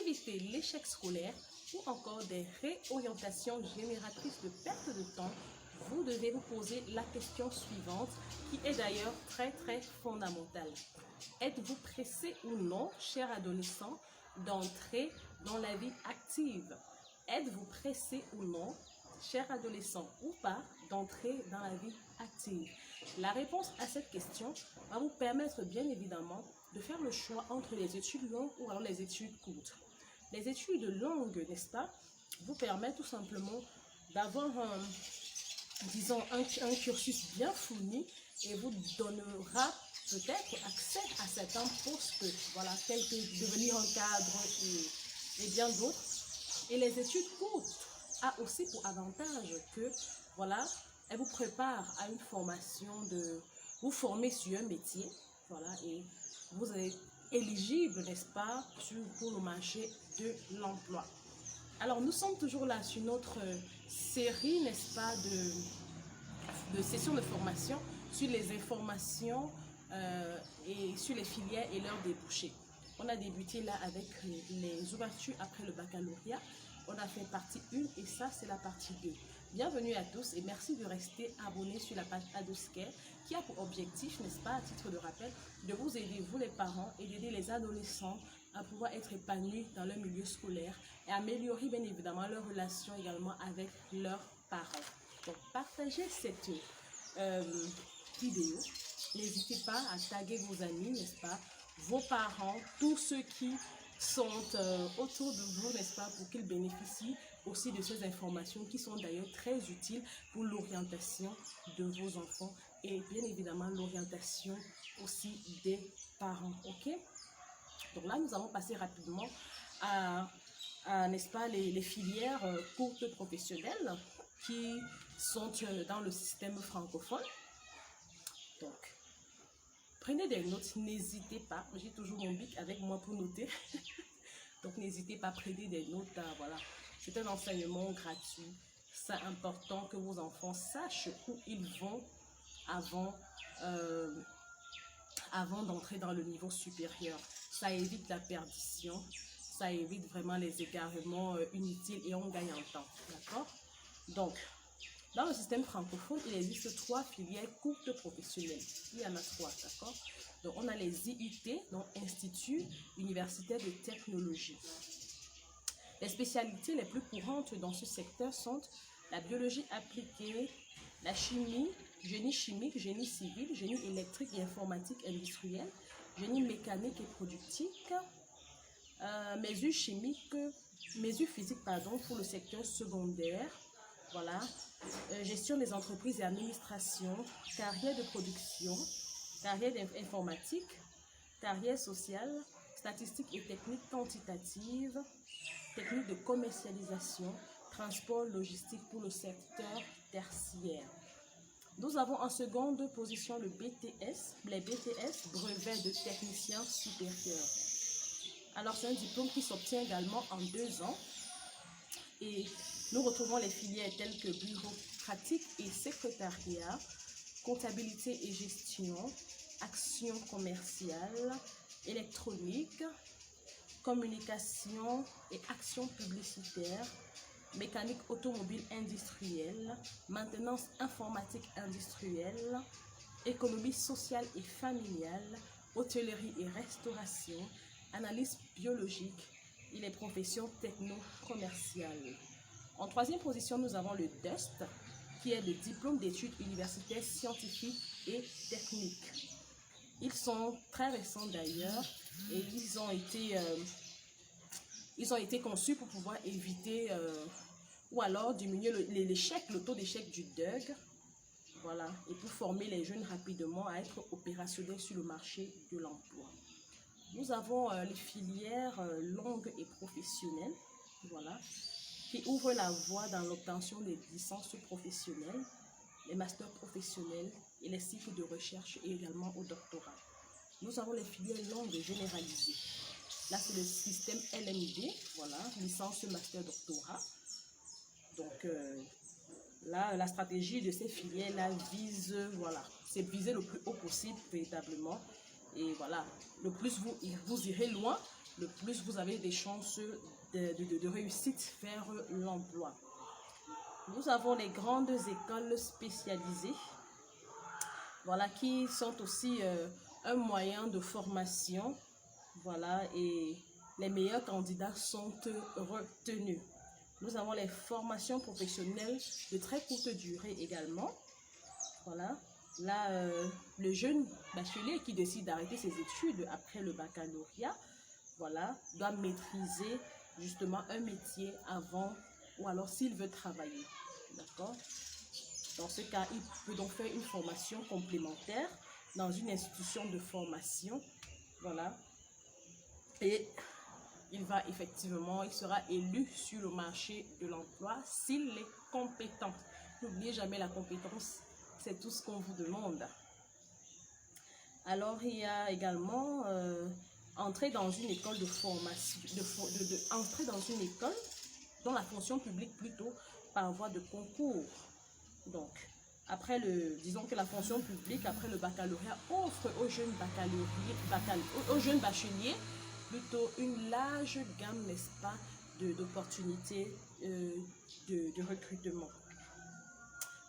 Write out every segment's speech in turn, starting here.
éviter l'échec scolaire ou encore des réorientations génératrices de perte de temps, vous devez vous poser la question suivante, qui est d'ailleurs très fondamentale. Êtes-vous pressé ou non, cher adolescent, d'entrer dans la vie active? Êtes-vous pressé ou non, cher adolescent ou pas, d'entrer dans la vie active? La réponse à cette question va vous permettre bien évidemment de faire le choix entre les études longues ou alors les études courtes. Les études longues, n'est-ce pas, vous permettent tout simplement d'avoir disons, un cursus bien fourni et vous donnera peut-être accès à certains postes, voilà, tels que devenir un cadre et bien d'autres. Et les études courtes a aussi pour avantage que, voilà, elle vous prépare à une formation de vous former sur un métier, voilà, et vous êtes éligible, n'est-ce pas, pour le marché de l'emploi. Alors, nous sommes toujours là sur notre série, n'est-ce pas, de sessions de formation sur les informations et sur les filières et leurs débouchés. On a débuté là avec les ouvertures après le baccalauréat. On a fait partie 1 et ça, c'est la partie 2. Bienvenue à tous et merci de rester abonnés sur la page Adoscare qui a pour objectif, n'est-ce pas, à titre de rappel, de vous aider, vous les parents, et d'aider les adolescents à pouvoir être épanouis dans leur milieu scolaire et améliorer bien évidemment leurs relations également avec leurs parents. Donc, partagez cette vidéo. N'hésitez pas à taguer vos amis, n'est-ce pas, vos parents, tous ceux qui sont autour de vous, n'est-ce pas, pour qu'ils bénéficient aussi de ces informations qui sont d'ailleurs très utiles pour l'orientation de vos enfants et bien évidemment l'orientation aussi des parents, ok? Donc là, nous allons passer rapidement à n'est-ce pas, les filières courtes professionnelles qui sont dans le système francophone. Donc, prenez des notes, n'hésitez pas. J'ai toujours mon bic avec moi pour noter. Donc, n'hésitez pas à prendre des notes. Voilà. C'est un enseignement gratuit. C'est important que vos enfants sachent où ils vont avant d'entrer dans le niveau supérieur. Ça évite la perdition. Ça évite vraiment les égarements inutiles et on gagne en temps. D'accord? Donc, dans le système francophone, il existe 3 filières courtes professionnelles. Il y en a 3, d'accord? Donc, on a les IUT, donc Institut Universitaire de Technologie. Les spécialités les plus courantes dans ce secteur sont la biologie appliquée, la chimie, génie chimique, génie civil, génie électrique et informatique industrielle, génie mécanique et productique, mesures physiques, pardon, pour le secteur secondaire, voilà, gestion des entreprises et administration, carrière de production, carrière d'informatique, carrière sociale, statistiques et techniques quantitatives, techniques de commercialisation, transport logistique pour le secteur tertiaire. Nous avons en seconde position le BTS, les BTS, brevets de technicien supérieur. Alors, c'est un diplôme qui s'obtient également en 2 ans. Et nous retrouvons les filières telles que bureaucratique et secrétariat, comptabilité et gestion, action commerciale, électronique, communication et action publicitaire, mécanique automobile industrielle, maintenance informatique industrielle, économie sociale et familiale, hôtellerie et restauration, analyse biologique et les professions techno-commerciales. En 3e position, nous avons le DUST, qui est le diplôme d'études universitaires scientifiques et techniques. Ils sont très récents d'ailleurs et ils ont été conçus pour pouvoir éviter ou alors diminuer le taux d'échec du DUG, voilà, et pour former les jeunes rapidement à être opérationnels sur le marché de l'emploi. Nous avons les filières longues et professionnelles, voilà, qui ouvrent la voie dans l'obtention des licences professionnelles, les masters professionnels et les cycles de recherche et également au doctorat. Nous avons les filières longues généralisées. Là, c'est le système LMD, voilà, licence, master, doctorat. Donc, là, la stratégie de ces filières-là vise, voilà, c'est viser le plus haut possible, véritablement. Et voilà, le plus vous irez loin, le plus vous avez des chances de réussite vers l'emploi. Nous avons les grandes écoles spécialisées, voilà, qui sont aussi un moyen de formation, voilà, et les meilleurs candidats sont retenus. Nous avons les formations professionnelles de très courte durée également. Voilà. Là, le jeune bachelier qui décide d'arrêter ses études après le baccalauréat, voilà, doit maîtriser justement un métier avant ou alors s'il veut travailler. D'accord? Dans ce cas, il peut donc faire une formation complémentaire dans une institution de formation. Voilà. Et il sera élu sur le marché de l'emploi s'il est compétent. N'oubliez jamais la compétence, c'est tout ce qu'on vous demande. Alors, il y a également entrer dans une école de formation, entrer dans une école, dans la fonction publique plutôt, par voie de concours. Donc, disons que la fonction publique, après le baccalauréat, offre aux jeunes bacheliers, plutôt une large gamme, n'est-ce pas, d'opportunités de recrutement.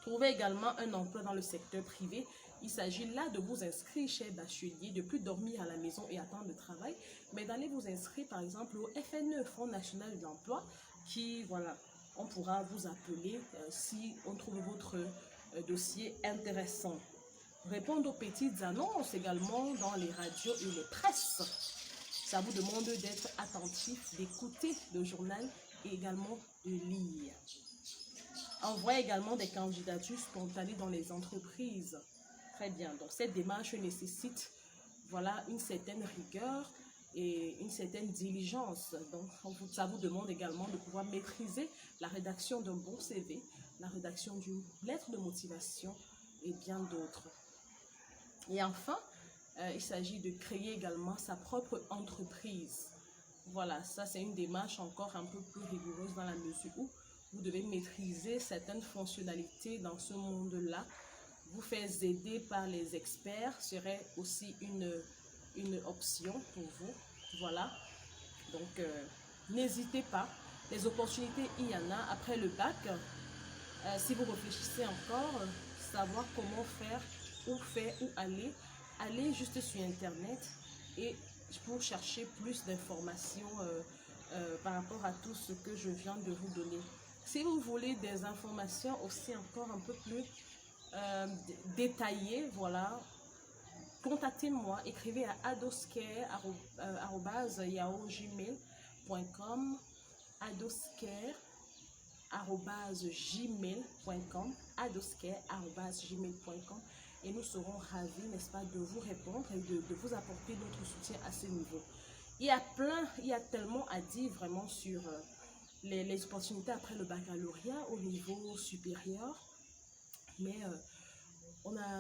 Trouvez également un emploi dans le secteur privé. Il s'agit là de vous inscrire chez bachelier, de plus dormir à la maison et attendre le travail, mais d'aller vous inscrire par exemple au FNE, Fonds National de l'Emploi, qui, voilà, on pourra vous appeler si on trouve votre dossier intéressant. Répondre aux petites annonces également dans les radios et les presses. Ça vous demande d'être attentif, d'écouter le journal et également de lire. Envoie également des candidatures spontanées dans les entreprises. Très bien. Donc, cette démarche nécessite, voilà, une certaine rigueur et une certaine diligence. Donc, ça vous demande également de pouvoir maîtriser la rédaction d'un bon CV, la rédaction d'une lettre de motivation et bien d'autres. Et enfin, il s'agit de créer également sa propre entreprise. Voilà, ça c'est une démarche encore un peu plus rigoureuse dans la mesure où vous devez maîtriser certaines fonctionnalités dans ce monde-là. Vous faire aider par les experts serait aussi une option pour vous. Voilà, donc n'hésitez pas. Les opportunités, il y en a après le bac. Si vous réfléchissez encore, savoir comment faire, où aller, allez juste sur Internet et pour chercher plus d'informations par rapport à tout ce que je viens de vous donner. Si vous voulez des informations aussi encore un peu plus détaillées, voilà, contactez-moi, écrivez à adoscare@yahoo-gmail.com, adoscare@gmail.com, et nous serons ravis, n'est-ce pas, de vous répondre et de vous apporter notre soutien à ce niveau. Il y a tellement à dire vraiment sur les opportunités après le baccalauréat au niveau supérieur, mais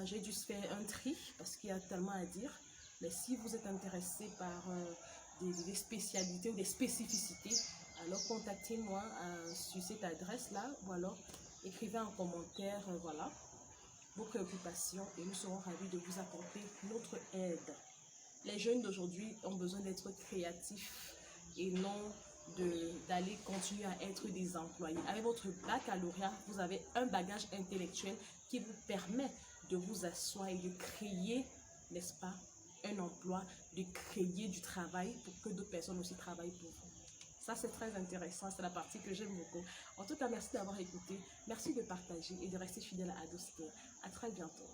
j'ai dû se faire un tri parce qu'il y a tellement à dire. Mais si vous êtes intéressé par des spécialités ou des spécificités, alors contactez-moi sur cette adresse-là, ou alors écrivez en commentaire, voilà, vos préoccupations, et nous serons ravis de vous apporter notre aide. Les jeunes d'aujourd'hui ont besoin d'être créatifs et non d'aller continuer à être des employés. Avec votre baccalauréat, vous avez un bagage intellectuel qui vous permet de vous asseoir et de créer, n'est-ce pas, un emploi, de créer du travail pour que d'autres personnes aussi travaillent pour vous. Ça, c'est très intéressant, c'est la partie que j'aime beaucoup. En tout cas, merci d'avoir écouté, merci de partager et de rester fidèle à Adoscare. À très bientôt.